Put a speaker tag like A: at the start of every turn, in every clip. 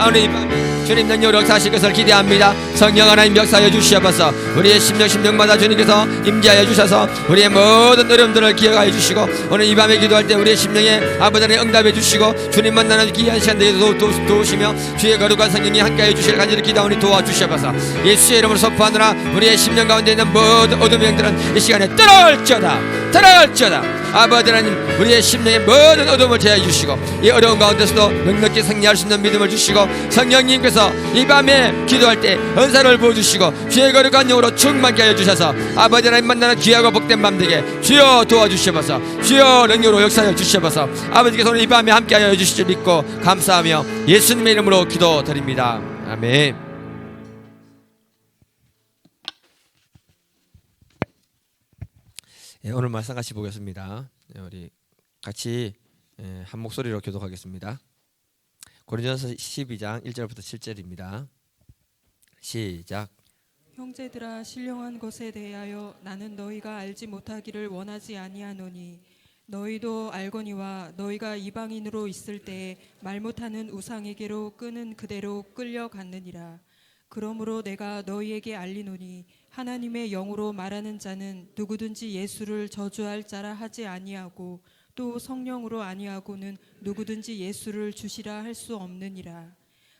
A: 오늘 이 밤에 주님 능력으로 역사하실 것을 기대합니다. 성령 하나님 역사하여 주시옵소서. 우리의 심령마다 주님께서 임재하여 주셔서 우리의 모든 어려움들을 기억하여 주시고 오늘 이 밤에 기도할 때 우리의 심령에 아버지 하나님 응답해 주시고 주님 만나는 귀한 시간 되게 도우시며 주의 거룩한 성령이 함께하여 주실 간절히 기도하오니 도와주시옵소서. 예수의 이름으로 선포하노라. 우리의 심령 가운데 있는 모든 어둠의 영들은 이 시간에 떠날지어다. 아버지 하나님 우리의 심령의 모든 어둠을 제하여 주시고 이 어려운 가운데서도 넉넉히 승리할 수 있는 믿음을 주시고 성령님께서 이 밤에 기도할 때 은사를 부어주시고 주의 거룩한 영으로 충만케 하여 주셔서 아버지 하나님 만나는 귀하고 복된 밤 되게 주여 도와주시옵소서. 주여 능력으로 역사하여 주시옵소서. 아버지께서 오늘 이 밤에 함께하여 주실 줄 믿고 감사하며 예수님의 이름으로 기도드립니다. 아멘. 오늘 말씀 같이 보겠습니다. 우리 같이 한 목소리로 교독하겠습니다. 고린도전서 12장 1절부터 7절입니다. 시작.
B: 형제들아, 신령한 것에 대하여 나는 너희가 알지 못하기를 원하지 아니하노니 너희도 알거니와 너희가 이방인으로 있을 때에 말 못하는 우상에게로 끄는 그대로 끌려갔느니라. 그러므로 내가 너희에게 알리노니 하나님의 영으로 말하는 자는 누구든지 예수를 저주할 자라 하지 아니하고 또 성령으로 아니하고는 누구든지 예수를 주시라 할 수 없느니라.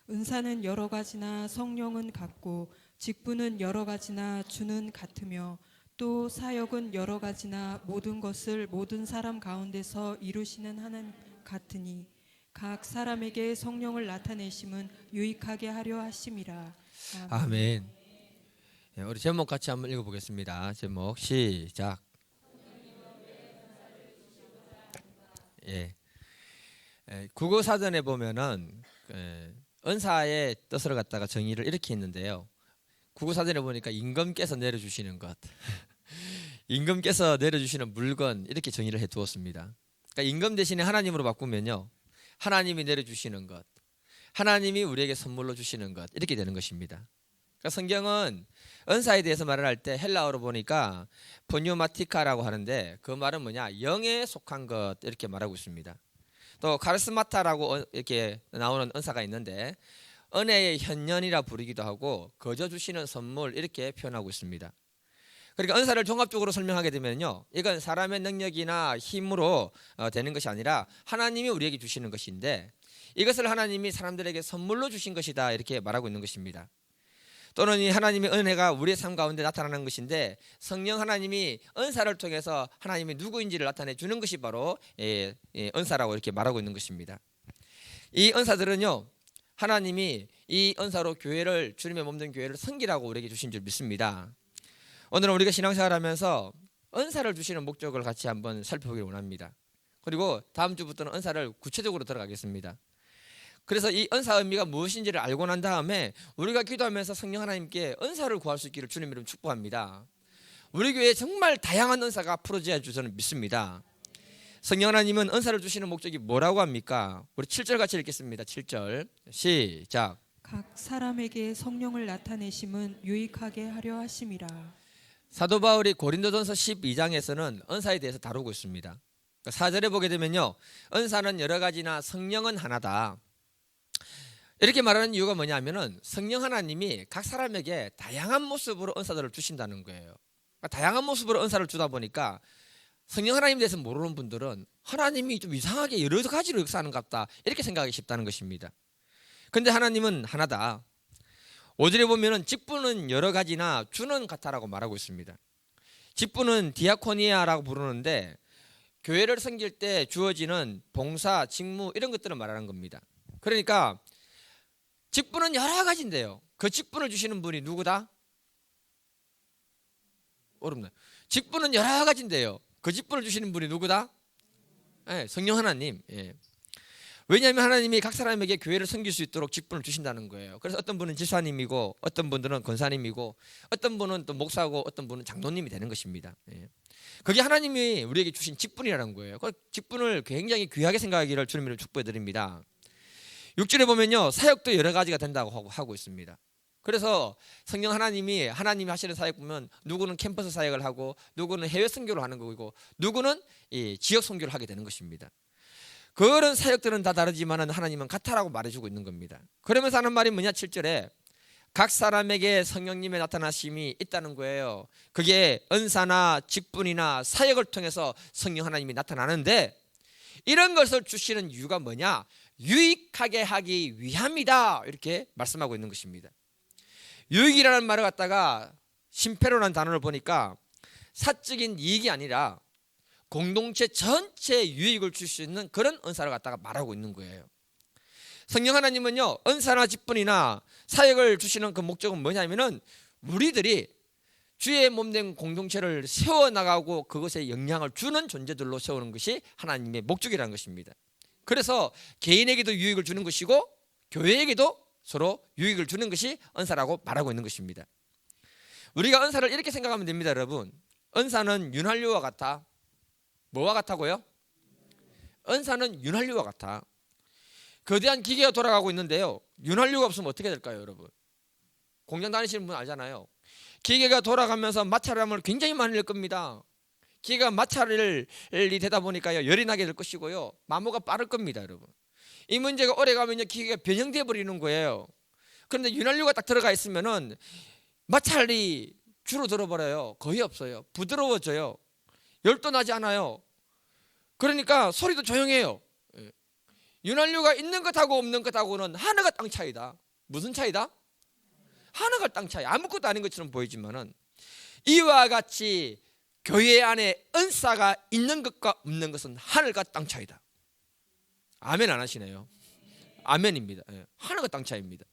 B: 은사는 여러 가지나 성령은 같고 직분은 여러 가지나 주는 같으며 또 사역은 여러 가지나 모든 것을 모든 사람 가운데서 이루시는 하나님 같으니 각 사람에게 성령을 나타내심은 유익하게 하려 하심이라.
A: 아멘. 우리 제목 같이 한번 읽어보겠습니다. 제목 시작. 국어 사전에 보면은 은사의 뜻을 갖다가 정의를 이렇게 했는데요. 국어 사전에 보니까 임금께서 내려주시는 것, 임금께서 내려주시는 물건 이렇게 정의를 해두었습니다. 그러니까 임금 대신에 하나님으로 바꾸면요, 하나님이 내려주시는 것, 하나님이 우리에게 선물로 주시는 것 이렇게 되는 것입니다. 그러니까 성경은 은사에 대해서 말을 할 때 헬라어로 보니까 포뉴마티카라고 하는데 그 말은 뭐냐? 영에 속한 것 이렇게 말하고 있습니다. 또 카리스마타라고 이렇게 나오는 은사가 있는데 은혜의 현년이라 부르기도 하고 거저 주시는 선물 이렇게 표현하고 있습니다. 그러니까 은사를 종합적으로 설명하게 되면요, 이건 사람의 능력이나 힘으로 되는 것이 아니라 하나님이 우리에게 주시는 것인데 이것을 하나님이 사람들에게 선물로 주신 것이다 이렇게 말하고 있는 것입니다. 또는 이 하나님의 은혜가 우리의 삶 가운데 나타나는 것인데 성령 하나님이 은사를 통해서 하나님이 누구인지를 나타내 주는 것이 바로 은사라고 이렇게 말하고 있는 것입니다. 이 은사들은요, 하나님이 이 은사로 교회를, 주님의 몸된 교회를 섬기라고 우리에게 주신 줄 믿습니다. 오늘은 우리가 신앙생활하면서 은사를 주시는 목적을 같이 한번 살펴보기를 원합니다. 그리고 다음 주부터는 은사를 구체적으로 들어가겠습니다. 그래서 이 은사 의미가 무엇인지를 알고 난 다음에 우리가 기도하면서 성령 하나님께 은사를 구할 수 있기를 주님 이름 축복합니다. 우리 교회에 정말 다양한 은사가 풀어져야 줄 저는 믿습니다. 성령 하나님은 은사를 주시는 목적이 뭐라고 합니까? 우리 7절 같이 읽겠습니다. 7절 시작.
B: 각 사람에게 성령을 나타내심은 유익하게 하려 하심이라.
A: 사도 바울이 고린도전서 12장에서는 은사에 대해서 다루고 있습니다. 4절에 보게 되면요, 은사는 여러 가지나 성령은 하나다 이렇게 말하는 이유가 뭐냐면은 성령 하나님이 각 사람에게 다양한 모습으로 은사들을 주신다는 거예요. 그러니까 다양한 모습으로 은사를 주다 보니까 성령 하나님에 대해서 모르는 분들은 하나님이 좀 이상하게 여러 가지로 역사하는 것 같다 이렇게 생각하기 쉽다는 것입니다. 그런데 하나님은 하나다. 5절에 보면은 직분은 여러 가지나 주는 같다라고 말하고 있습니다. 직분은 디아코니아라고 부르는데 교회를 섬길 때 주어지는 봉사, 직무 이런 것들을 말하는 겁니다. 그러니까 직분은 여러 가지인데요, 그 직분을 주시는 분이 누구다? 어렵네. 직분은 여러 가지인데요, 그 직분을 주시는 분이 누구다? 성령 하나님. 왜냐하면 하나님이 각 사람에게 교회를 섬길 수 있도록 직분을 주신다는 거예요. 그래서 어떤 분은 집사님이고 어떤 분들은 권사님이고 어떤 분은 또 목사고 어떤 분은 장로님이 되는 것입니다. 그게 하나님이 우리에게 주신 직분이라는 거예요. 그 직분을 굉장히 귀하게 생각하기를 주님으로 축복해 드립니다. 6절에 보면요, 사역도 여러 가지가 된다고 하고 있습니다. 그래서 성령 하나님이 하시는 사역 보면 누구는 캠퍼스 사역을 하고 누구는 해외 선교를 하는 거고 누구는 이 지역 선교를 하게 되는 것입니다. 그런 사역들은 다 다르지만 하나님은 같다라고 말해주고 있는 겁니다. 그러면서 하는 말이 뭐냐? 7절에 각 사람에게 성령님의 나타나심이 있다는 거예요. 그게 은사나 직분이나 사역을 통해서 성령 하나님이 나타나는데 이런 것을 주시는 이유가 뭐냐? 유익하게 하기 위함이다, 이렇게 말씀하고 있는 것입니다. 유익이라는 말을 갖다가 심패로라는 단어를 보니까 사적인 이익이 아니라 공동체 전체 유익을 줄 수 있는 그런 은사를 갖다가 말하고 있는 거예요. 성령 하나님은요, 은사나 직분이나 사역을 주시는 그 목적은 뭐냐면은 우리들이 주의 몸된 공동체를 세워나가고 그것에 영향을 주는 존재들로 세우는 것이 하나님의 목적이라는 것입니다. 그래서 개인에게도 유익을 주는 것이고 교회에게도 서로 유익을 주는 것이 은사라고 말하고 있는 것입니다. 우리가 은사를 이렇게 생각하면 됩니다, 여러분. 은사는 윤활유와 같아. 뭐와 같다고요? 은사는 윤활유와 같아. 거대한 기계가 돌아가고 있는데요, 윤활유가 없으면 어떻게 될까요, 여러분? 공장 다니시는 분 알잖아요. 기계가 돌아가면서 마찰함을 굉장히 많이 낼 겁니다. 기계가 마찰이 되다 보니까요, 열이 나게 될 것이고요, 마모가 빠를 겁니다, 여러분. 이 문제가 오래 가면요, 기계가 변형돼 버리는 거예요. 그런데 윤활유가 딱 들어가 있으면은 마찰이 줄어들어 버려요. 거의 없어요. 부드러워져요. 열도 나지 않아요. 그러니까 소리도 조용해요. 윤활유가 있는 것하고 없는 것하고는 하늘과 땅 차이다. 무슨 차이다? 하늘과 땅 차이. 아무것도 아닌 것처럼 보이지만은 이와 같이 교회 안에 은사가 있는 것과 없는 것은 하늘과 땅 차이다. 아멘 안 하시네요. 아멘입니다. 하늘과 땅 차이입니다.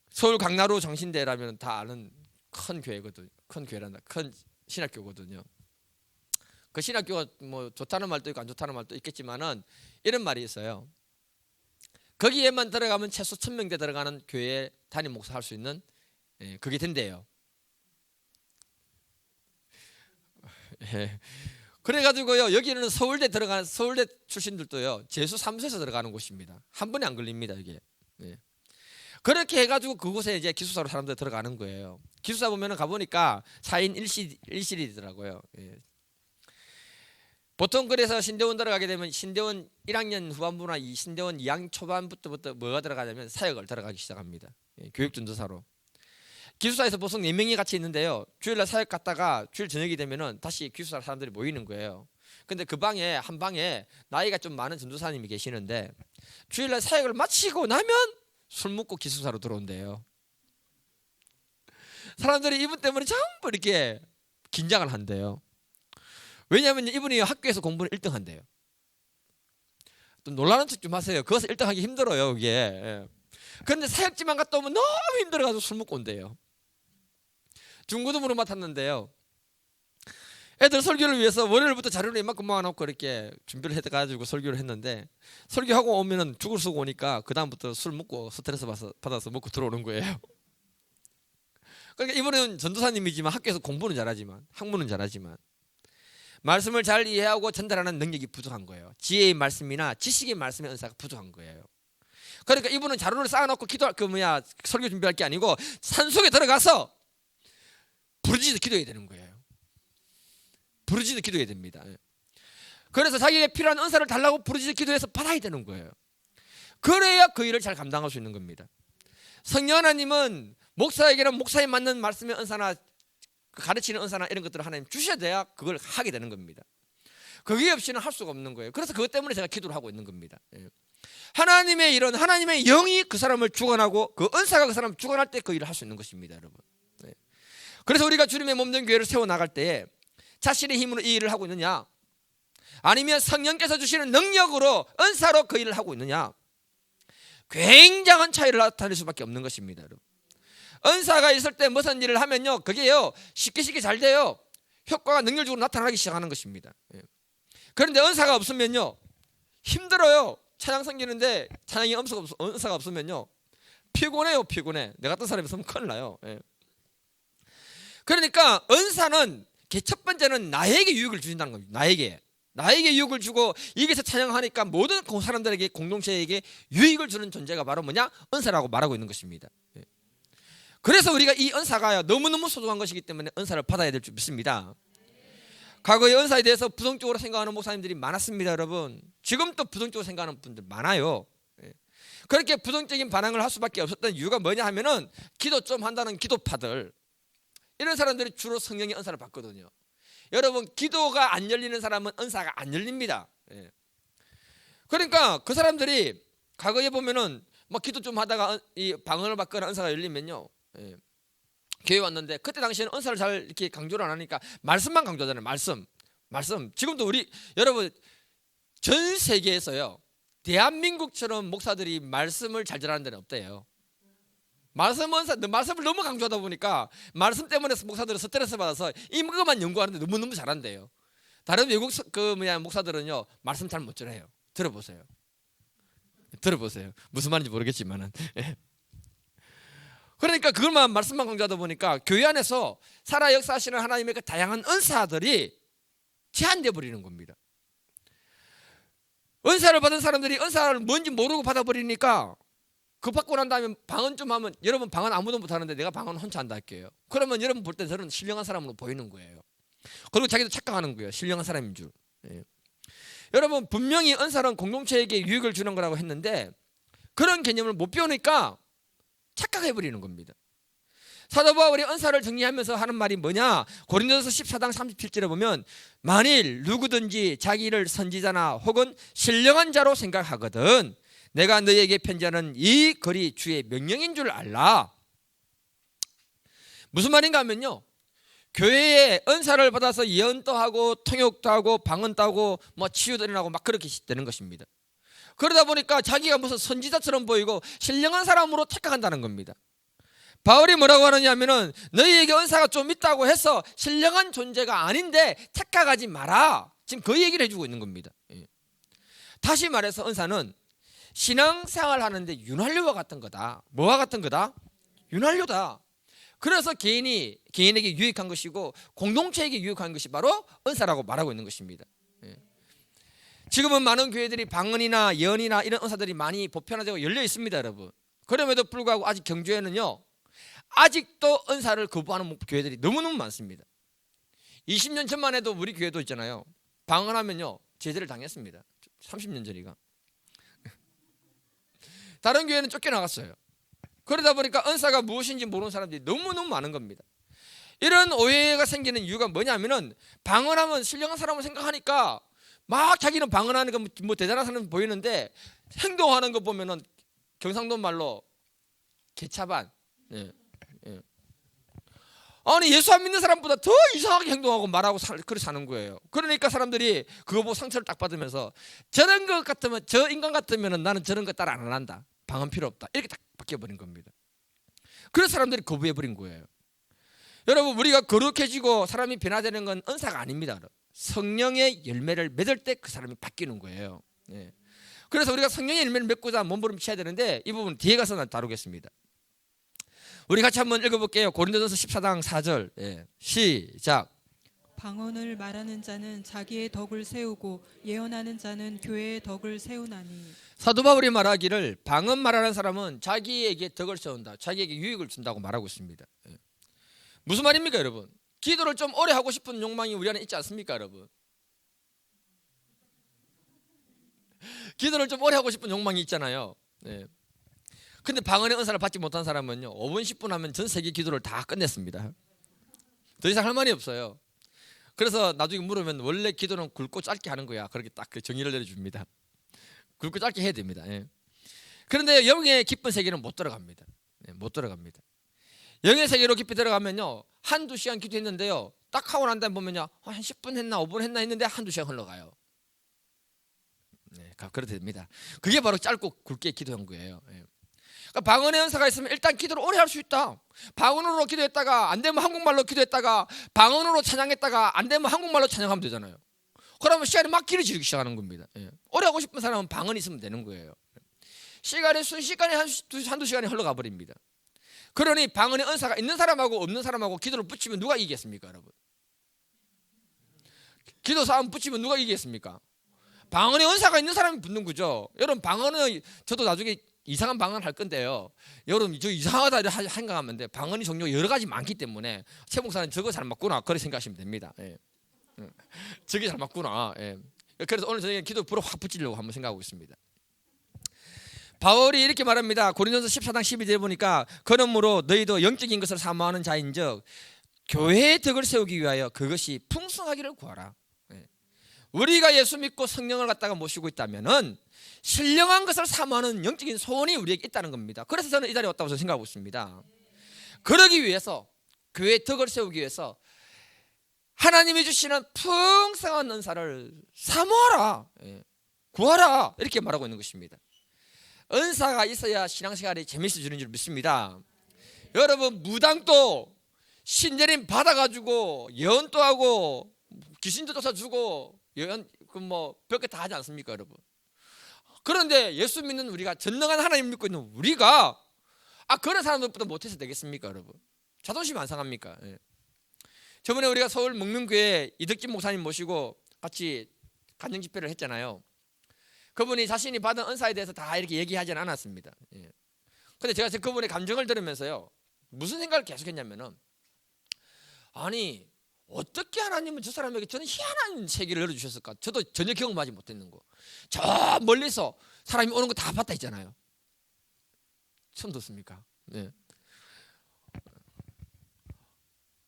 A: 서울 강나루 장신대라면 다 아는 큰 교회거든요. 큰 교회란다. 큰 신학교거든요. 그 신학교가 뭐 좋다는 말도 있고 안 좋다는 말도 있겠지만은 이런 말이 있어요. 거기에만 들어가면 최소 1000명대 들어가는 교회 담임 목사 할 수 있는, 그게 된대요. 그래가지고요, 여기는 서울대 출신들도요, 재수 3수에서 들어가는 곳입니다. 한 번에 안 걸립니다, 이게. 그렇게 해가지고 그곳에 이제 기숙사로 사람들 들어가는 거예요. 기숙사 보면은 가보니까 4인 1실이더라고요. 보통 그래서 신대원 들어가게 되면 신대원 1학년 후반부나 신대원 2학년 초반부터 뭐가 들어가냐면 사역을 들어가기 시작합니다. 교육전도사로. 기숙사에서 보통 4명이 같이 있는데요, 주일날 사역 갔다가 주일 저녁이 되면은 다시 기숙사 사람들이 모이는 거예요. 근데 그 방에 한 방에 나이가 좀 많은 전도사님이 계시는데 주일날 사역을 마치고 나면 술 먹고 기숙사로 들어온대요. 사람들이 이분 때문에 전부 이렇게 긴장을 한대요. 왜냐하면 이분이 학교에서 공부는 1등 한대요. 또 놀라는 척 좀 하세요. 그것을 1등 하기 힘들어요, 이게. 그런데 사역지만 갔다 오면 너무 힘들어가지고 술 먹고 온대요. 중고등부로 맡았는데요, 애들 설교를 위해서 월요일부터 자료를 이만큼 모아놓고 이렇게 준비를 해가지고 설교를 했는데 설교하고 오면은 죽을 쓰고 오니까 그 다음부터 술 먹고 스트레스 받아서 먹고 들어오는 거예요. 그러니까 이분은 전도사님이지만 학교에서 공부는 잘하지만 학문은 잘하지만 말씀을 잘 이해하고 전달하는 능력이 부족한 거예요. 지혜의 말씀이나 지식의 말씀의 은사가 부족한 거예요. 그러니까 이분은 자료를 쌓아놓고 설교 준비할 게 아니고 산속에 들어가서 부르짖어 기도해야 되는 거예요. 부르짖어 기도해야 됩니다. 그래서 자기에게 필요한 은사를 달라고 부르짖어 기도해서 받아야 되는 거예요. 그래야 그 일을 잘 감당할 수 있는 겁니다. 성령 하나님은 목사에게는 목사에 맞는 말씀의 은사나 가르치는 은사나 이런 것들을 하나님 주셔야 돼야 그걸 하게 되는 겁니다. 그게 없이는 할 수가 없는 거예요. 그래서 그것 때문에 제가 기도를 하고 있는 겁니다. 하나님의 일은 하나님의 영이 그 사람을 주관하고 그 은사가 그 사람을 주관할 때 그 일을 할 수 있는 것입니다, 여러분. 그래서 우리가 주님의 몸된 교회를 세워나갈 때에 자신의 힘으로 이 일을 하고 있느냐, 아니면 성령께서 주시는 능력으로 은사로 그 일을 하고 있느냐, 굉장한 차이를 나타낼 수밖에 없는 것입니다, 여러분. 은사가 있을 때 무슨 일을 하면요, 그게요 쉽게 잘 돼요. 효과가 능률적으로 나타나기 시작하는 것입니다. 그런데 은사가 없으면요 힘들어요. 찬양 섬기는데 찬양이 은사가 없으면요 피곤해요. 피곤해. 내 같은 사람이 있으면 큰일 나요. 그러니까 은사는 첫 번째는 나에게 유익을 주신다는 겁니다. 나에게 유익을 주고 여기서 찬양하니까 모든 사람들에게 공동체에게 유익을 주는 존재가 바로 뭐냐? 은사라고 말하고 있는 것입니다. 그래서 우리가 이 은사가 너무너무 소중한 것이기 때문에 은사를 받아야 될 줄 믿습니다. 과거의 은사에 대해서 부정적으로 생각하는 목사님들이 많았습니다, 여러분. 지금 또 부정적으로 생각하는 분들 많아요. 예. 그렇게 부정적인 반응을 할 수밖에 없었던 이유가 뭐냐 하면은 기도 좀 한다는 기도파들, 이런 사람들이 주로 성령의 은사를 받거든요. 여러분, 기도가 안 열리는 사람은 은사가 안 열립니다. 예. 그러니까 그 사람들이 과거에 보면은 막 기도 좀 하다가 이 방언을 받거나 은사가 열리면요, 예. 교회 왔는데 그때 당시에는 은사를 잘 이렇게 강조를 안 하니까 말씀만 강조하잖아요. 말씀. 지금도 우리 여러분 전 세계에서요, 대한민국처럼 목사들이 말씀을 잘 전하는 데는 없대요. 말씀을 너무 강조하다 보니까 말씀 때문에 목사들은 스트레스 받아서 이것만 연구하는데 너무너무 잘한대요. 다른 외국 목사들은요, 말씀 잘 못 전해요. 들어보세요. 무슨 말인지 모르겠지만은. 그러니까 그것만 말씀만 강조하다 보니까 교회 안에서 살아 역사하시는 하나님의 그 다양한 은사들이 제한되어 버리는 겁니다. 은사를 받은 사람들이 은사를 뭔지 모르고 받아버리니까 그 받고 난 다음에 방언 좀 하면, 여러분 방언 아무도 못하는데 내가 방언 혼자 한다 할게요. 그러면 여러분 볼 때 저는 신령한 사람으로 보이는 거예요. 그리고 자기도 착각하는 거예요. 신령한 사람인 줄. 예. 여러분, 분명히 은사는 공동체에게 유익을 주는 거라고 했는데 그런 개념을 못 배우니까 착각해버리는 겁니다. 사도 바울이 은사를 정리하면서 하는 말이 뭐냐? 고린도서 14장 37절에 보면 만일 누구든지 자기를 선지자나 혹은 신령한 자로 생각하거든 내가 너에게 편지하는 이 글이 주의 명령인 줄 알라. 무슨 말인가 하면요, 교회에 은사를 받아서 예언도 하고 통역도 하고 방언도 하고 뭐 치유도 일어나고 막 그렇게 되는 것입니다. 그러다 보니까 자기가 무슨 선지자처럼 보이고 신령한 사람으로 착각한다는 겁니다. 바울이 뭐라고 하느냐 하면은 너희에게 은사가 좀 있다고 해서 신령한 존재가 아닌데 착각하지 마라. 지금 그 얘기를 해주고 있는 겁니다. 다시 말해서 은사는 신앙생활 하는데 윤활유와 같은 거다. 뭐와 같은 거다? 윤활유다. 그래서 개인에게 유익한 것이고 공동체에게 유익한 것이 바로 은사라고 말하고 있는 것입니다. 지금은 많은 교회들이 방언이나 예언이나 이런 은사들이 많이 보편화되고 열려 있습니다, 여러분. 그럼에도 불구하고 아직 경주에는요, 아직도 은사를 거부하는 교회들이 너무너무 많습니다. 20년 전만 해도 우리 교회도 있잖아요, 방언하면요 제재를 당했습니다. 30년 전이가. 다른 교회는 쫓겨나갔어요. 그러다 보니까 은사가 무엇인지 모르는 사람들이 너무너무 많은 겁니다. 이런 오해가 생기는 이유가 뭐냐면은 방언하면 신령한 사람을 생각하니까 막 자기는 방언하는 거 뭐 대단한 사람 보이는데 행동하는 거 보면은 경상도 말로 개차반. 아니, 예수 안 믿는 사람보다 더 이상하게 행동하고 말하고 그렇게 사는 거예요. 그러니까 사람들이 그거 보고 상처를 딱 받으면서 저런 것 같으면, 저 인간 같으면 나는 저런 거 따라 안 한다, 방언 필요 없다, 이렇게 딱 바뀌어버린 겁니다. 그래서 사람들이 거부해버린 거예요. 여러분, 우리가 거룩해지고 사람이 변화되는 건 은사가 아닙니다. 성령의 열매를 맺을 때 그 사람이 바뀌는 거예요. 그래서 우리가 성령의 열매를 맺고자 몸부림쳐야 되는데 이 부분 뒤에 가서 다루겠습니다. 우리 같이 한번 읽어볼게요. 고린도전서 14장 4절. 시작.
B: 방언을 말하는 자는 자기의 덕을 세우고 예언하는 자는 교회의 덕을 세우나니.
A: 사도 바울이 말하기를 방언 말하는 사람은 자기에게 덕을 세운다, 자기에게 유익을 준다고 말하고 있습니다. 무슨 말입니까, 여러분? 기도를 좀 오래 하고 싶은 욕망이 우리 안에 있지 않습니까, 여러분? 기도를 좀 오래 하고 싶은 욕망이 있잖아요. 근데 방언의 은사를 받지 못한 사람은요 5분 10분 하면 전 세계 기도를 다 끝냈습니다. 더 이상 할 말이 없어요. 그래서 나중에 물으면 원래 기도는 굵고 짧게 하는 거야, 그렇게 딱 그 정의를 내려줍니다. 굵고 짧게 해야 됩니다. 그런데 영의 깊은 세계는 못 들어갑니다. 못 들어갑니다. 영의 세계로 깊이 들어가면요 한두 시간 기도했는데요 딱 하고 난 다음에 보면요 한 10분 했나 5분 했나 했는데 한두 시간 흘러가요. 그렇게 됩니다. 그게 바로 짧고 굵게 기도한 거예요. 그러니까 방언의 은사가 있으면 일단 기도를 오래 할 수 있다. 방언으로 기도했다가 안 되면 한국말로 기도했다가 방언으로 찬양했다가 안 되면 한국말로 찬양하면 되잖아요. 그러면 시간이 막 길어지기 시작하는 겁니다. 오래 하고 싶은 사람은 방언이 있으면 되는 거예요. 시간이 순식간에 한두 시간이 흘러가 버립니다. 그러니 방언의 은사가 있는 사람하고 없는 사람하고 기도를 붙이면 누가 이기겠습니까, 여러분? 기도 싸움 붙이면 누가 이기겠습니까? 방언의 은사가 있는 사람이 붙는 거죠. 여러분, 방언은 저도 나중에 이상한 방언 할 건데요. 여러분, 저 이상하다 생각하면 돼. 방언이 종류 여러 가지 많기 때문에 최 목사는 저거 잘 맞구나 그렇게 생각하시면 됩니다. 저게 잘 맞구나. 예. 그래서 오늘 저녁에 기도 불어 확 붙이려고 한번 생각하고 있습니다. 바울이 이렇게 말합니다. 고린도서 14장 12절에 보니까 그러므로 너희도 영적인 것을 사모하는 자인즉 교회의 덕을 세우기 위하여 그것이 풍성하기를 구하라. 예. 우리가 예수 믿고 성령을 갖다가 모시고 있다면은 신령한 것을 사모하는 영적인 소원이 우리에게 있다는 겁니다. 그래서 저는 이 자리에 왔다고 저는 생각하고 있습니다. 그러기 위해서 교회의 덕을 세우기 위해서 하나님이 주시는 풍성한 은사를 사모하라, 예. 구하라, 이렇게 말하고 있는 것입니다. 은사가 있어야 신앙생활이 재밌어지는 줄 믿습니다. 여러분 무당도 신재림 받아가지고 예언도 하고 귀신도 쫓아주고 예언 별게 다 하지 않습니까, 여러분? 그런데 예수 믿는 우리가 전능한 하나님 믿고 있는 우리가 그런 사람들보다 못해서 되겠습니까, 여러분? 자존심 안 상합니까? 예. 저번에 우리가 서울 목명교회 이덕진 목사님 모시고 같이 간증 집회를 했잖아요. 그분이 자신이 받은 은사에 대해서 다 이렇게 얘기하지는 않았습니다. 예. 근데 제가 그분의 감정을 들으면서요, 무슨 생각을 계속했냐면은, 아니 어떻게 하나님은 저 사람에게 저는 희한한 세계를 열어주셨을까? 저도 전혀 경험하지 못했는 거. 저 멀리서 사람이 오는 거 다 봤다 했잖아요. 처음 듣습니까? 네.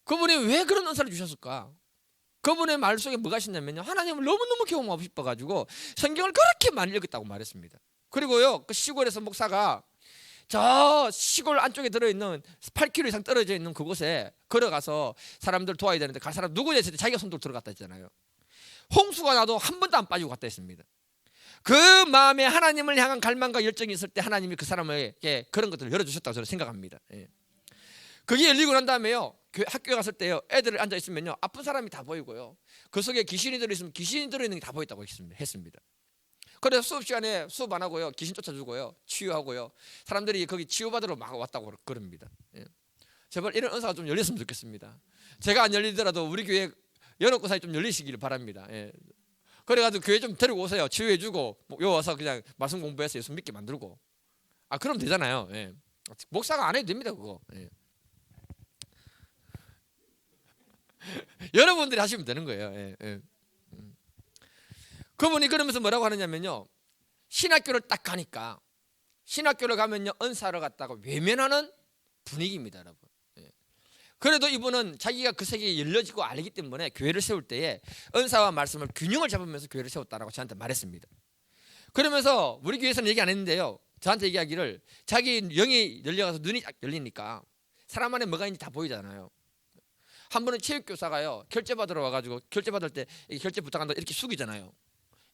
A: 그분이 왜 그런 은사를 주셨을까? 그분의 말 속에 뭐가 있냐면요, 하나님을 너무너무 경험하고 싶어가지고 성경을 그렇게 많이 읽었다고 말했습니다. 그리고요, 그 시골에서 목사가 저 시골 안쪽에 들어있는 8km 이상 떨어져 있는 그곳에 걸어가서 사람들 도와야 되는데 갈 사람 누구냐 했을 때 자기가 손들고 들어갔다 했잖아요. 홍수가 나도 한 번도 안 빠지고 갔다 했습니다. 그 마음에 하나님을 향한 갈망과 열정이 있을 때 하나님이 그 사람에게 그런 것들을 열어주셨다고 저는 생각합니다. 예. 그게 열리고 난 다음에요, 학교에 갔을 때요, 애들 앉아 있으면요 아픈 사람이 다 보이고요, 그 속에 귀신이 들어있으면 귀신이 들어있는 게 다 보였다고 했습니다. 그래서 수업 시간에 수업 안 하고요, 귀신 쫓아주고요, 치유하고요, 사람들이 거기 치유받으러 막 왔다고 그럽니다. 예. 제발 이런 은사가 좀 열렸으면 좋겠습니다. 제가 안 열리더라도 우리 교회 연옥고사에 좀 열리시길 바랍니다. 예. 그래가지고 교회 좀 데리고 오세요. 치유해주고 요 와서 그냥 말씀 공부해서 예수 믿게 만들고, 그럼 되잖아요. 예. 목사가 안 해도 됩니다, 그거. 예. 여러분들이 하시면 되는 거예요. 예, 예. 그분이 그러면서 뭐라고 하느냐면요, 신학교를 딱 가니까, 신학교를 가면요 은사를 갖다가 외면하는 분위기입니다, 여러분. 예. 그래도 이분은 자기가 그 세계에 열려지고 알기 때문에 교회를 세울 때에 은사와 말씀을 균형을 잡으면서 교회를 세웠다라고 저한테 말했습니다. 그러면서 우리 교회에서는 얘기 안 했는데요, 저한테 얘기하기를 자기 영이 열려가서 눈이 딱 열리니까 사람 안에 뭐가 있는지 다 보이잖아요. 한 번은 체육교사가요, 결제 받으러 와가지고 결제 받을 때 결제 부탁한다 이렇게 숙이잖아요.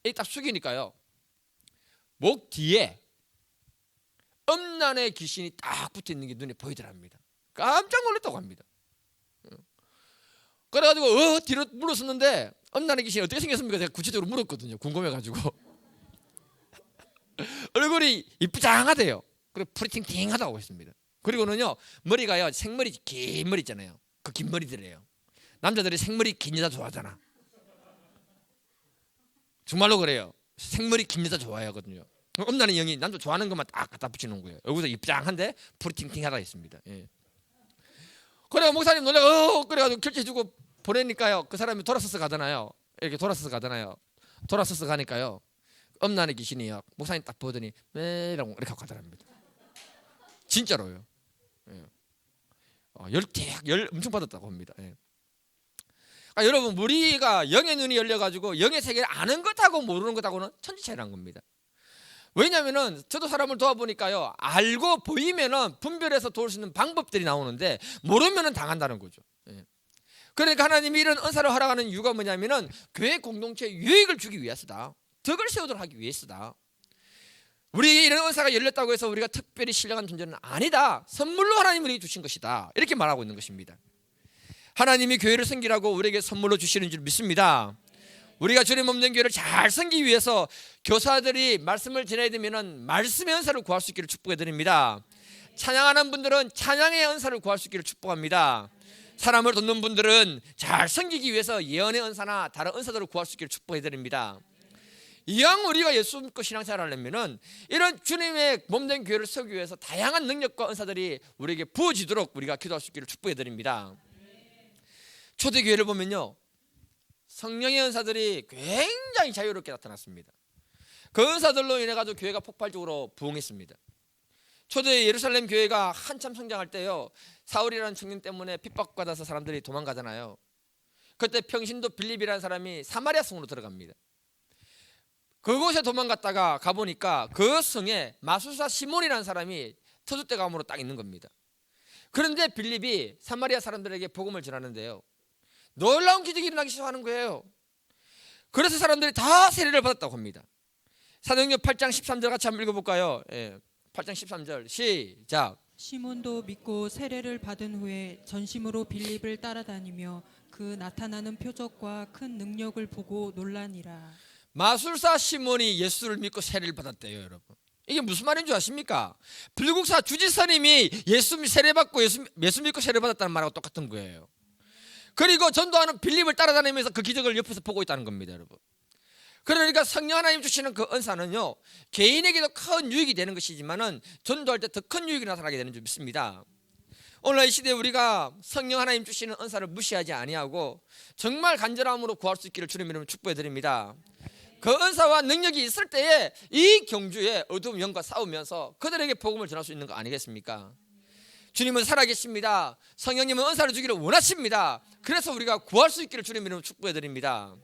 A: 이렇게 딱 숙이니까요, 목 뒤에 음란의 귀신이 딱 붙어 있는 게 눈에 보이더랍니다. 깜짝 놀랐다고 합니다. 그래가지고 뒤로 물러섰는데 음란의 귀신이 어떻게 생겼습니까? 제가 구체적으로 물었거든요, 궁금해가지고. 얼굴이 이쁘장하대요. 그리고 프리팅팅하다고 했습니다. 그리고는요 머리가요 생머리, 긴 머리 있잖아요. 그 긴 머리들이에요. 남자들이 생머리 긴 여자 좋아하잖아. 정말로 그래요. 생머리 긴 여자 좋아하거든요. 음란의 영이 남자 좋아하는 것만 딱 갖다 붙이는 거예요. 여기서 입장한데 프리팅팅하다 했습니다. 예. 그래 목사님 놀래. 그래가지고 결제 주고 보내니까요, 그 사람이 돌아서서 가잖아요. 이렇게 돌아서서 가잖아요. 돌아서서 가니까요, 음란의 귀신이요, 목사님 딱 보더니 매라고 이렇게 하고 가더랍니다. 진짜로요. 예. 열 엄청 받았다고 합니다. 예. 여러분 우리가 영의 눈이 열려가지고 영의 세계를 아는 것하고 모르는 것하고는 천지 차이란 겁니다. 왜냐하면은 저도 사람을 도와보니까요, 알고 보이면은 분별해서 도울 수 있는 방법들이 나오는데 모르면은 당한다는 거죠. 예. 그러니까 하나님이 이런 은사를 허락하는 이유가 뭐냐면은 교회 공동체에 유익을 주기 위해서다. 덕을 세우도록 하기 위해서다. 우리에게 이런 은사가 열렸다고 해서 우리가 특별히 신령한 존재는 아니다. 선물로 하나님이 우리에게 주신 것이다. 이렇게 말하고 있는 것입니다. 하나님이 교회를 섬기라고 우리에게 선물로 주시는 줄 믿습니다. 우리가 주님 없는 교회를 잘 섬기기 위해서 교사들이 말씀을 전해야 되면 말씀의 은사를 구할 수 있기를 축복해 드립니다. 찬양하는 분들은 찬양의 은사를 구할 수 있기를 축복합니다. 사람을 돕는 분들은 잘 섬기기 위해서 예언의 은사나 다른 은사들을 구할 수 있기를 축복해 드립니다. 이왕 우리가 예수 믿고 신앙생활을 하려면은 이런 주님의 몸된 교회를 세우기 위해서 다양한 능력과 은사들이 우리에게 부어지도록 우리가 기도할 수 있기를 축복해 드립니다. 초대교회를 보면요, 성령의 은사들이 굉장히 자유롭게 나타났습니다. 그 은사들로 인해 가지고 교회가 폭발적으로 부흥했습니다. 초대 예루살렘 교회가 한참 성장할 때요, 사울이라는 청년 때문에 핍박받아서 사람들이 도망가잖아요. 그때 평신도 빌립이라는 사람이 사마리아 성으로 들어갑니다. 그곳에 도망갔다가 가보니까 그 성에 마술사 시몬이라는 사람이 터줏대감으로 딱 있는 겁니다. 그런데 빌립이 사마리아 사람들에게 복음을 전하는데요, 놀라운 기적이 일어나기 시작하는 거예요. 그래서 사람들이 다 세례를 받았다고 합니다. 사도행전 8장 13절 같이 한번 읽어볼까요? 8장 13절 시작.
B: 시몬도 믿고 세례를 받은 후에 전심으로 빌립을 따라다니며 그 나타나는 표적과 큰 능력을 보고 놀라니라.
A: 마술사 시몬이 예수를 믿고 세례를 받았대요, 여러분. 이게 무슨 말인 줄 아십니까? 불국사 주지스님이 예수 세례받고 예수 믿고 세례받았다는 말하고 똑같은 거예요. 그리고 전도하는 빌립을 따라다니면서 그 기적을 옆에서 보고 있다는 겁니다, 여러분. 그러니까 성령 하나님 주시는 그 은사는요, 개인에게도 큰 유익이 되는 것이지만은 전도할 때 더 큰 유익이 나타나게 되는 줄 믿습니다. 오늘 이 시대에 우리가 성령 하나님 주시는 은사를 무시하지 아니하고 정말 간절함으로 구할 수 있기를 주님 이름으로 축복해 드립니다. 그 은사와 능력이 있을 때에 이 경주에 어두운 영과 싸우면서 그들에게 복음을 전할 수 있는 거 아니겠습니까? 주님은 살아계십니다. 성령님은 은사를 주기를 원하십니다. 그래서 우리가 구할 수 있기를 주님 이름으로 축복해 드립니다.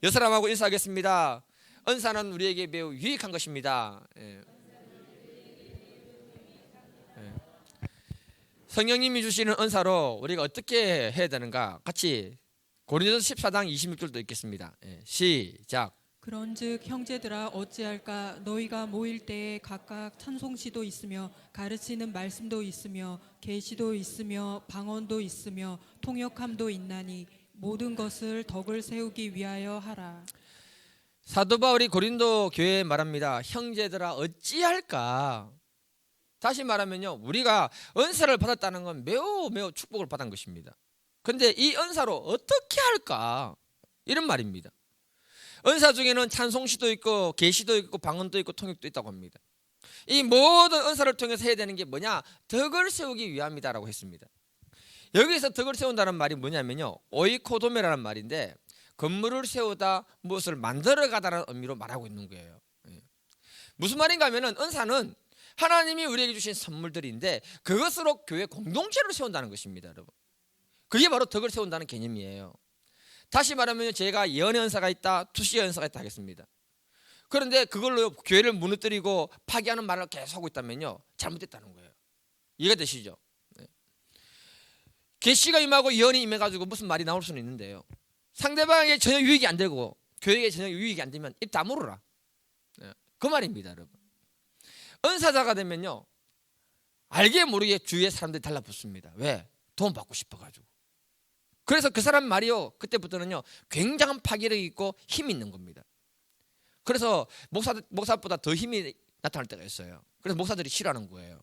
A: 여 사람하고 인사하겠습니다. 은사는 우리에게 매우 유익한 것입니다. 성령님이 주시는 은사로 우리가 어떻게 해야 되는가, 같이 고린도서 14장 26절도 읽겠습니다. 시작.
B: 그런즉 형제들아 어찌할까, 너희가 모일 때에 각각 찬송시도 있으며 가르치는 말씀도 있으며 계시도 있으며 방언도 있으며 통역함도 있나니 모든 것을 덕을 세우기 위하여 하라.
A: 사도 바울이 고린도 교회에 말합니다. 형제들아 어찌할까. 다시 말하면요, 우리가 은사를 받았다는 건 매우 축복을 받은 것입니다. 그런데 이 은사로 어떻게 할까, 이런 말입니다. 은사 중에는 찬송시도 있고 계시도 있고 방언도 있고 통역도 있다고 합니다. 이 모든 은사를 통해서 해야 되는 게 뭐냐, 덕을 세우기 위함이다라고 했습니다. 여기서 덕을 세운다는 말이 뭐냐면요, 오이코도메라는 말인데 건물을 세우다 무엇을 만들어가다라는 의미로 말하고 있는 거예요. 무슨 말인가 하면은 은사는 하나님이 우리에게 주신 선물들인데 그것으로 교회 공동체를 세운다는 것입니다, 여러분. 그게 바로 덕을 세운다는 개념이에요. 다시 말하면 제가 예언의 은사가 있다, 투시의 은사가 있다 하겠습니다. 그런데 그걸로 교회를 무너뜨리고 파괴하는 말을 계속 하고 있다면요, 잘못됐다는 거예요. 이해가 되시죠? 계시가 임하고 예언이 임해가지고 무슨 말이 나올 수는 있는데요, 상대방에게 전혀 유익이 안 되고 교회에 전혀 유익이 안 되면 입 다물어라, 그 말입니다, 여러분. 은사자가 되면요, 알게 모르게 주위의 사람들이 달라붙습니다. 왜? 돈 받고 싶어가지고. 그래서 그 사람 말이요, 그때부터는요 굉장한 파괴력이 있고 힘이 있는 겁니다. 그래서 목사보다 더 힘이 나타날 때가 있어요. 그래서 목사들이 싫어하는 거예요.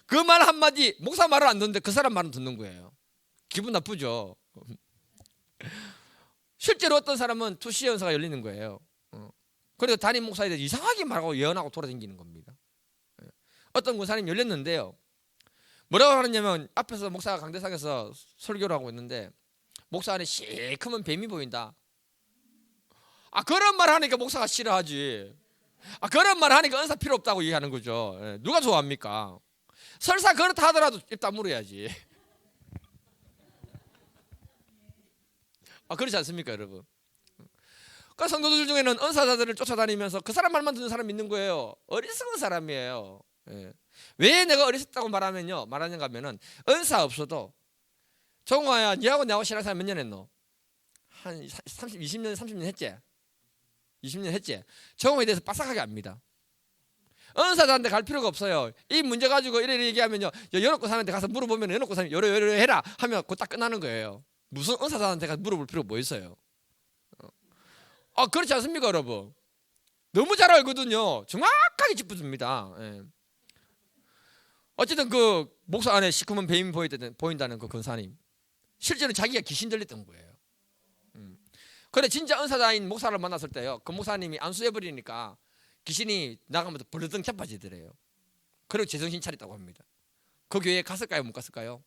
A: 그 말 한마디, 목사 말을 안 듣는데 그 사람 말은 듣는 거예요. 기분 나쁘죠. 실제로 어떤 사람은 투시 연사가 열리는 거예요. 그래서 담임 목사에 대해서 이상하게 말하고 예언하고 돌아다니는 겁니다. 어떤 권사님 열렸는데요, 뭐라고 하느냐면 앞에서 목사가 강대상에서 설교를 하고 있는데 목사 안에 시커먼 뱀이 보인다. 그런 말 하니까 목사가 싫어하지. 그런 말 하니까 은사 필요 없다고 얘기하는 거죠. 누가 좋아합니까? 설사 그렇다 하더라도 입 다물어야지. 그렇지 않습니까, 여러분? 그 성도들 중에는 은사자들을 쫓아다니면서 그 사람 말만 듣는 사람이 있는 거예요. 어리석은 사람이에요. 왜 내가 어리석다고 말하는가 하면은 은사 없어도 정화야, 니하고 나하고 신앙생활 몇 년 했노? 한 20년 30년 했지? 20년 했지? 정화에 대해서 빠삭하게 압니다. 은사자한테 갈 필요가 없어요. 이 문제 가지고 이래 얘기하면요, 연옥고 사람한테 가서 물어보면 연옥고 사람이 요래 해라 하면 그거 딱 끝나는 거예요. 무슨 은사자한테 가서 물어볼 필요가 뭐 있어요? 그렇지 않습니까, 여러분? 너무 잘 알거든요. 정확하게 짚어줍니다. 어쨌든 그 목사 안에 시커먼 뱀이 보인다는 그 권사님, 실제로 자기가 귀신 들렸던 거예요. 그런데 진짜 은사자인 목사를 만났을 때요, 그 목사님이 안수해버리니까 귀신이 나가면서 벌렁 자빠지더래요. 그리고 제정신 차렸다고 합니다. 그 교회에 갔을까요, 못 갔을까요?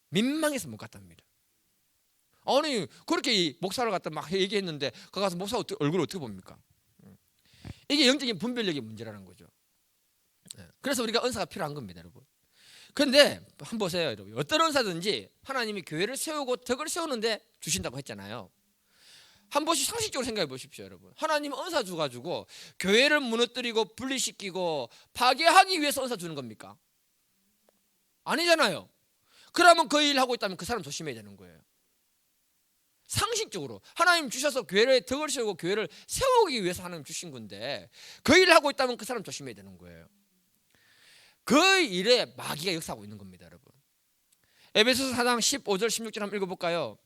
A: 민망해서 못 갔답니다. 아니 그렇게 이 목사를 갖다 막 얘기했는데 거 가서 목사 얼굴을 어떻게 봅니까? 이게 영적인 분별력의 문제라는 거죠. 그래서 우리가 은사가 필요한 겁니다, 여러분. 그런데 한번 보세요, 여러분. 어떤 은사든지 하나님이 교회를 세우고 덕을 세우는데 주신다고 했잖아요. 한 번씩 상식적으로 생각해 보십시오, 여러분. 하나님은 은사 주가지고 교회를 무너뜨리고 분리시키고 파괴하기 위해서 은사 주는 겁니까? 아니잖아요. 그러면 그 일을 하고 있다면 그 사람 조심해야 되는 거예요. 상식적으로 하나님 주셔서 교회를 덕을 세우고 교회를 세우기 위해서 하나님 주신 건데 그 일을 하고 있다면 그 사람 조심해야 되는 거예요. 그 일에 마귀가 역사하고 있는 겁니다, 여러분. 에베소서 4장 15절 16절 한번 읽어볼까요?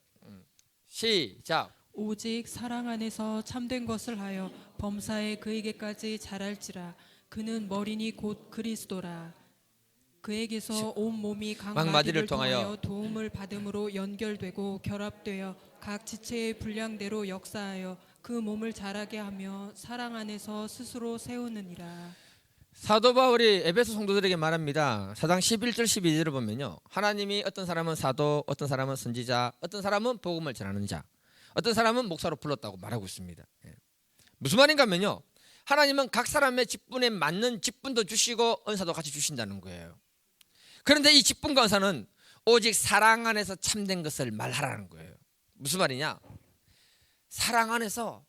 A: 시작.
B: 오직 사랑 안에서 참된 것을 하여 범사에 그에게까지 자랄지라. 그는 머리니 곧 그리스도라. 그에게서 온 몸이 각 마디를 통하여 도움을 받음으로 연결되고 결합되어 각 지체의 분량대로 역사하여 그 몸을 자라게 하며 사랑 안에서 스스로 세우느니라.
A: 사도 바울이 에베소 성도들에게 말합니다. 4장 11절 12절을 보면요, 하나님이 어떤 사람은 사도, 어떤 사람은 선지자, 어떤 사람은 복음을 전하는 자, 어떤 사람은 목사로 불렀다고 말하고 있습니다. 무슨 말인가 하면요, 하나님은 각 사람의 직분에 맞는 직분도 주시고 은사도 같이 주신다는 거예요. 그런데 이 직분과 은사는 오직 사랑 안에서 참된 것을 말하라는 거예요. 무슨 말이냐? 사랑 안에서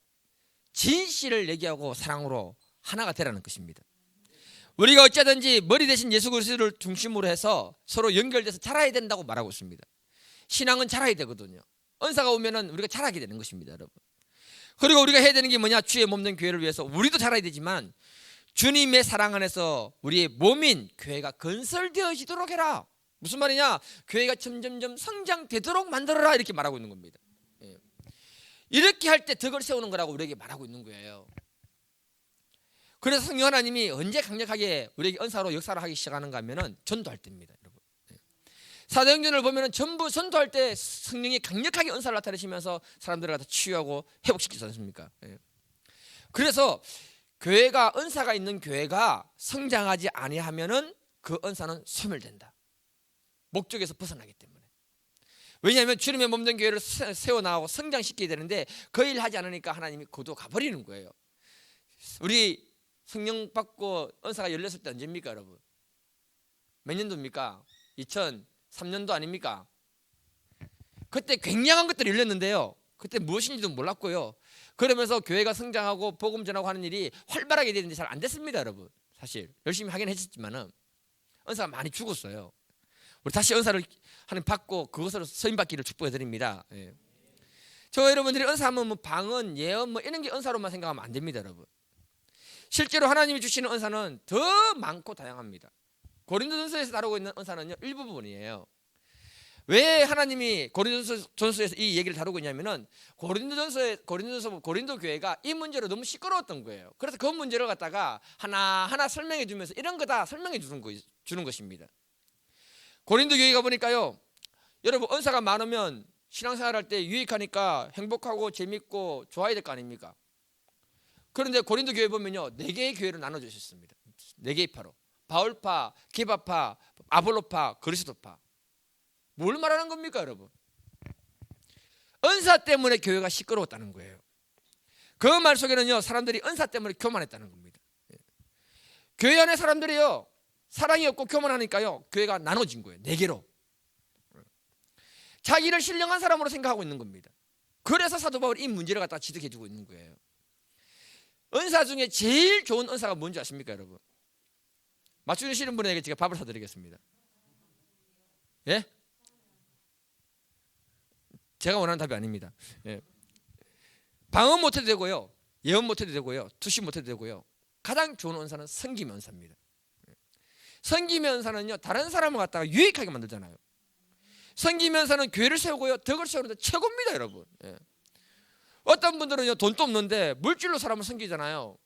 A: 진실을 얘기하고 사랑으로 하나가 되라는 것입니다. 우리가 어찌하든지 머리 대신 예수 그리스도를 중심으로 해서 서로 연결돼서 자라야 된다고 말하고 있습니다. 신앙은 자라야 되거든요. 은사가 오면은 우리가 자라게 되는 것입니다, 여러분. 그리고 우리가 해야 되는 게 뭐냐? 주의 몸된 교회를 위해서 우리도 자라야 되지만 주님의 사랑 안에서 우리의 몸인 교회가 건설되어지도록 해라. 무슨 말이냐? 교회가 점점점 성장되도록 만들어라, 이렇게 말하고 있는 겁니다. 이렇게 할 때 덕을 세우는 거라고 우리에게 말하고 있는 거예요. 그래서 성령 하나님이 언제 강력하게 우리에게 은사로 역사를 하기 시작하는가 하면은 전도할 때입니다, 여러분. 사도행전을 보면은 전부 전도할 때 성령이 강력하게 은사를 나타내시면서 사람들을 갖다 치유하고 회복시키지 않습니까? 그래서 교회가 은사가 있는 교회가 성장하지 아니하면은 그 은사는 소멸된다. 목적에서 벗어나기 때문에. 왜냐하면 주님의 몸된 교회를 세워나가고 성장시켜야 되는데 그 일 하지 않으니까 하나님이 거둬 가버리는 거예요. 우리 성령 받고 은사가 열렸을 때 언제입니까, 여러분? 몇 년도입니까? 2003년도 아닙니까? 그때 굉장한 것들이 열렸는데요, 그때 무엇인지도 몰랐고요. 그러면서 교회가 성장하고 복음 전하고 하는 일이 활발하게 되는데 잘 안 됐습니다, 여러분. 사실 열심히 하긴 했었지만은 은사가 많이 죽었어요. 우리 다시 은사를 하나님 받고 그것으로 서임 받기를 축복해 드립니다. 저 여러분들이 은사하면 뭐 방언, 예언 뭐 이런 게 은사로만 생각하면 안 됩니다, 여러분. 실제로 하나님이 주시는 은사는 더 많고 다양합니다. 고린도전서에서 다루고 있는 은사는요, 일부분이에요. 왜 하나님이 고린도전서에서 이 얘기를 다루고 있냐면은 고린도 교회가 이 문제로 너무 시끄러웠던 거예요. 그래서 그 문제를 갖다가 하나하나 설명해 주면서 이런 거다 설명해 주는 것입니다. 고린도 교회가 보니까요, 여러분 은사가 많으면 신앙생활 할 때 유익하니까 행복하고 재밌고 좋아야 될 거 아닙니까? 그런데 고린도 교회 보면요, 4개의 교회로 나눠 주셨습니다. 4개의 파로. 바울파, 게바파, 아볼로파, 그리스도파. 뭘 말하는 겁니까, 여러분? 은사 때문에 교회가 시끄러웠다는 거예요. 그 말 속에는요, 사람들이 은사 때문에 교만했다는 겁니다. 교회 안에 사람들이요, 사랑이 없고 교만하니까요, 교회가 나눠진 거예요. 4개로. 자기를 신령한 사람으로 생각하고 있는 겁니다. 그래서 사도 바울이 이 문제를 갖다가 지적해 주고 있는 거예요. 은사 중에 제일 좋은 은사가 뭔지 아십니까, 여러분? 맞추시는 분에게 제가 밥을 사드리겠습니다. 예? 제가 원하는 답이 아닙니다. 방언 못해도 되고요, 예언 못해도 되고요, 투시 못해도 되고요, 가장 좋은 은사는 섬김의 은사입니다. 섬김의 은사는요, 다른 사람을 갖다가 유익하게 만들잖아요. 섬김의 은사는 교회를 세우고요, 덕을 세우는데 최고입니다, 여러분. 어떤 분들은요, 돈도 없는데 물질로 사람을 섬기잖아요.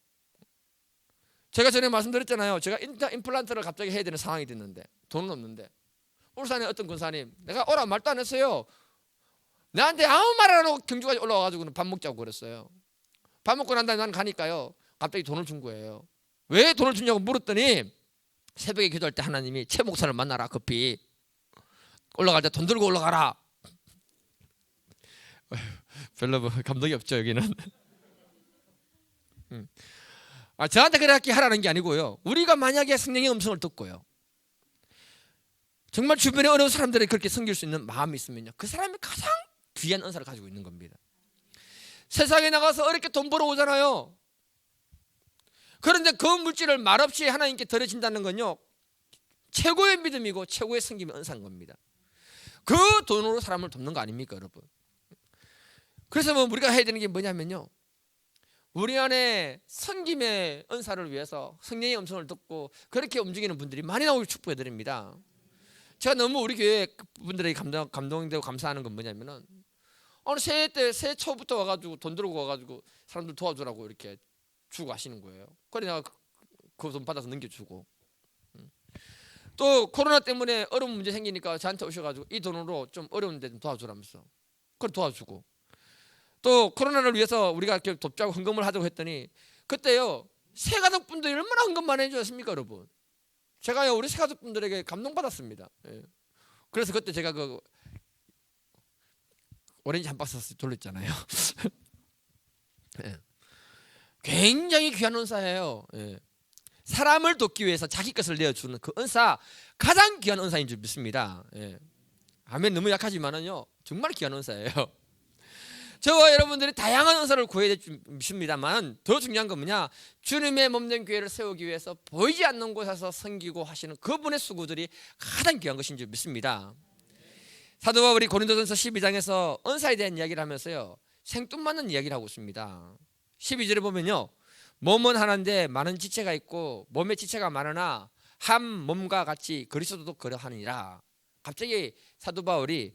A: 제가 전에 말씀드렸잖아요. 제가 임플란트를 갑자기 해야 되는 상황이 됐는데 돈은 없는데, 울산에 어떤 권사님, 내가 오라 말도 안 했어요. 나한테 아무 말 안 하고 경주까지 올라와가지고는 밥 먹자고 그랬어요. 밥 먹고 난 다음에 난 가니까요, 갑자기 돈을 준 거예요. 왜 돈을 주냐고 물었더니 새벽에 기도할 때 하나님이 최 목사를 만나라, 급히 올라갈 때 돈 들고 올라가라. 별로 뭐 감동이 없죠 여기는. 저한테 그렇게 하라는 게 아니고요. 우리가 만약에 성령의 음성을 듣고요, 정말 주변에 어려운 사람들이 그렇게 섬길 수 있는 마음이 있으면요, 그 사람이 가장 귀한 은사를 가지고 있는 겁니다. 세상에 나가서 어렵게 돈 벌어 오잖아요. 그런데 그 물질을 말없이 하나님께 드려진다는 건요, 최고의 믿음이고 최고의 섬김의 은사인 겁니다. 그 돈으로 사람을 돕는 거 아닙니까 여러분? 그래서 뭐 우리가 해야 되는 게 뭐냐면요, 우리 안에 섬김의 은사를 위해서 성령의 음성을 듣고 그렇게 움직이는 분들이 많이 나오길 축복해 드립니다. 제가 너무 우리 교회 분들에게 감동되고 감사하는 건 뭐냐면은, 오늘 새해 초부터 와가지고 돈 들고 와가지고 사람들 도와주라고 이렇게 주고 하시는 거예요. 그래 내가 그 돈 받아서 넘겨주고, 또 코로나 때문에 어려운 문제 생기니까 저한테 오셔가지고 이 돈으로 좀 어려운데 좀 도와주라면서 그걸 도와주고, 또 코로나를 위해서 우리가 이렇게 돕자고 헌금을 하자고 했더니 그때요 새 가족분들이 얼마나 헌금 많이 해주셨습니까 여러분? 제가요 우리 새 가족분들에게 감동받았습니다. 그래서 그때 제가 그 오렌지 한 박스 돌렸잖아요. 굉장히 귀한 은사예요. 사람을 돕기 위해서 자기 것을 내어주는 그 은사, 가장 귀한 은사인 줄 믿습니다. 아멘. 너무 약하지만은요 정말 귀한 은사예요. 저와 여러분들이 다양한 은사를 구해야 믿습니다만, 더 중요한 건 뭐냐, 주님의 몸된 교회를 세우기 위해서 보이지 않는 곳에서 섬기고 하시는 그분의 수고들이 가장 귀한 것인 줄 믿습니다. 사도 바울이 고린도전서 12장에서 은사에 대한 이야기를 하면서요 생뚱맞는 이야기를 하고 있습니다. 12절에 보면요, 몸은 하나인데 많은 지체가 있고 몸의 지체가 많으나 한 몸과 같이 그리스도도 그러하니라. 갑자기 사도 바울이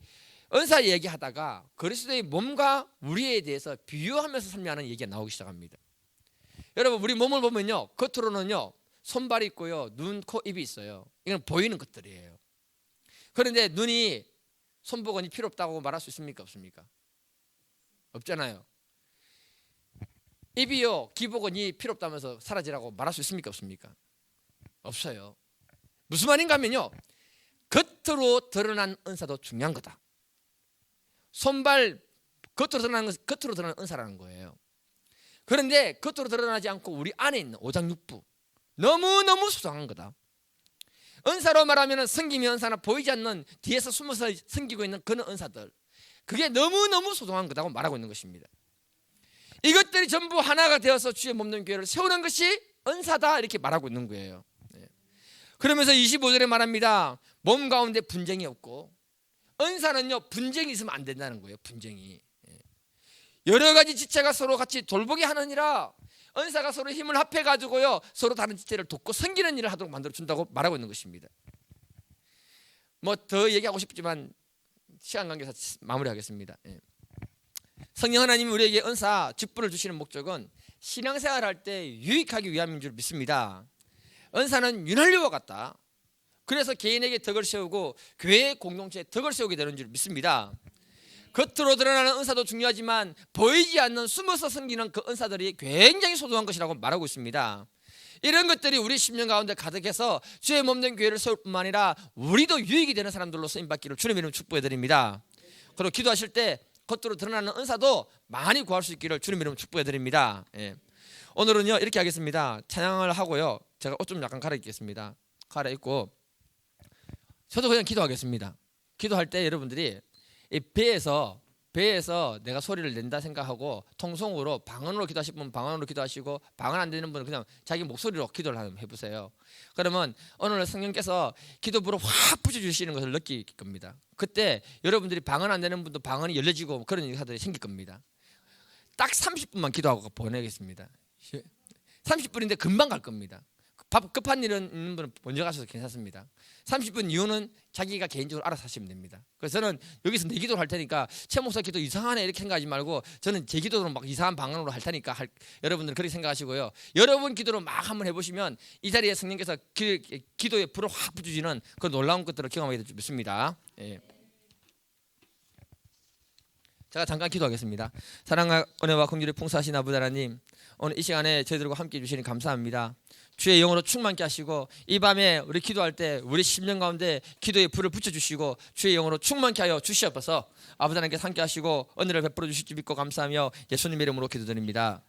A: 은사 얘기하다가 그리스도의 몸과 우리에 대해서 비유하면서 설명하는 얘기가 나오기 시작합니다. 여러분, 우리 몸을 보면요 겉으로는요 손발이 있고요 눈, 코, 입이 있어요. 이건 보이는 것들이에요. 그런데 눈이 손보건이 필요 없다고 말할 수 있습니까 없습니까? 없잖아요. 입이요 귀보건이 필요 없다면서 사라지라고 말할 수 있습니까 없습니까? 없어요. 무슨 말인가 하면요, 겉으로 드러난 은사도 중요한 거다. 손발 겉으로 드러나는 은사라는 거예요. 그런데 겉으로 드러나지 않고 우리 안에 있는 오장육부, 너무너무 소중한 거다. 은사로 말하면 섬김의 은사나 보이지 않는 뒤에서 숨어서 섬기고 있는 그런 은사들, 그게 너무너무 소중한 거다고 말하고 있는 것입니다. 이것들이 전부 하나가 되어서 주의 몸된 교회를 세우는 것이 은사다, 이렇게 말하고 있는 거예요. 그러면서 25절에 말합니다. 몸 가운데 분쟁이 없고, 은사는요 분쟁이 있으면 안 된다는 거예요. 분쟁이 여러 가지 지체가 서로 같이 돌보게 하느니라. 은사가 서로 힘을 합해 가지고요 서로 다른 지체를 돕고 섬기는 일을 하도록 만들어 준다고 말하고 있는 것입니다. 뭐 더 얘기하고 싶지만 시간 관계에서 마무리하겠습니다. 성령 하나님이 우리에게 은사 직분을 주시는 목적은 신앙생활할 때 유익하기 위함인 줄 믿습니다. 은사는 윤활유와 같다. 그래서 개인에게 덕을 세우고 교회의 공동체에 덕을 세우게 되는 줄 믿습니다. 겉으로 드러나는 은사도 중요하지만 보이지 않는 숨어서 섬기는 그 은사들이 굉장히 소중한 것이라고 말하고 있습니다. 이런 것들이 우리 심령 가운데 가득해서 주의 몸된 교회를 세울 뿐만 아니라 우리도 유익이 되는 사람들로 쓰임받기를 주님의 이름으로 축복해 드립니다. 그리고 기도하실 때 겉으로 드러나는 은사도 많이 구할 수 있기를 주님의 이름으로 축복해 드립니다. 오늘은요 이렇게 하겠습니다. 찬양을 하고요 제가 옷 좀 약간 갈아입겠습니다. 갈아입고 저도 그냥 기도하겠습니다. 기도할 때 여러분들이 이 배에서 내가 소리를 낸다 생각하고 통성으로 방언으로 기도하실 분은 방언으로 기도하시고, 방언 안 되는 분은 그냥 자기 목소리로 기도를 한번 해보세요. 그러면 오늘 성령께서 기도부로 확 부셔주시는 것을 느낄 겁니다. 그때 여러분들이 방언 안 되는 분도 방언이 열려지고 그런 일들이 생길 겁니다. 딱 30분만 기도하고 보내겠습니다. 30분인데 금방 갈 겁니다. 급한 일은 있는 분은 먼저 가셔도 괜찮습니다. 30분 이후는 자기가 개인적으로 알아서 하시면 됩니다. 그래서 저는 여기서 내 기도를 할 테니까 최 목사 기도 이상하네 이렇게 생각하지 말고, 저는 제 기도로 막 이상한 방언으로 할 테니까 여러분들은 그렇게 생각하시고요. 여러분 기도로 막 한번 해보시면 이 자리에 성령께서 기도에 불을 확 붙여주시는 그 놀라운 것들을 경험하게 될 줄 믿습니다. 제가 잠깐 기도하겠습니다. 사랑과 은혜와 긍휼이 풍성하신 아버지 하나님, 오늘 이 시간에 저희들과 함께 해주시니 감사합니다. 주의 영으로 충만케 하시고 이 밤에 우리 기도할 때 우리 심령 가운데 기도의 불을 붙여주시고 주의 영으로 충만케 하여 주시옵소서. 아버지 하나님께 함께 하시고 은혜를 베풀어 주실 줄 믿고 감사하며 예수님 이름으로 기도드립니다.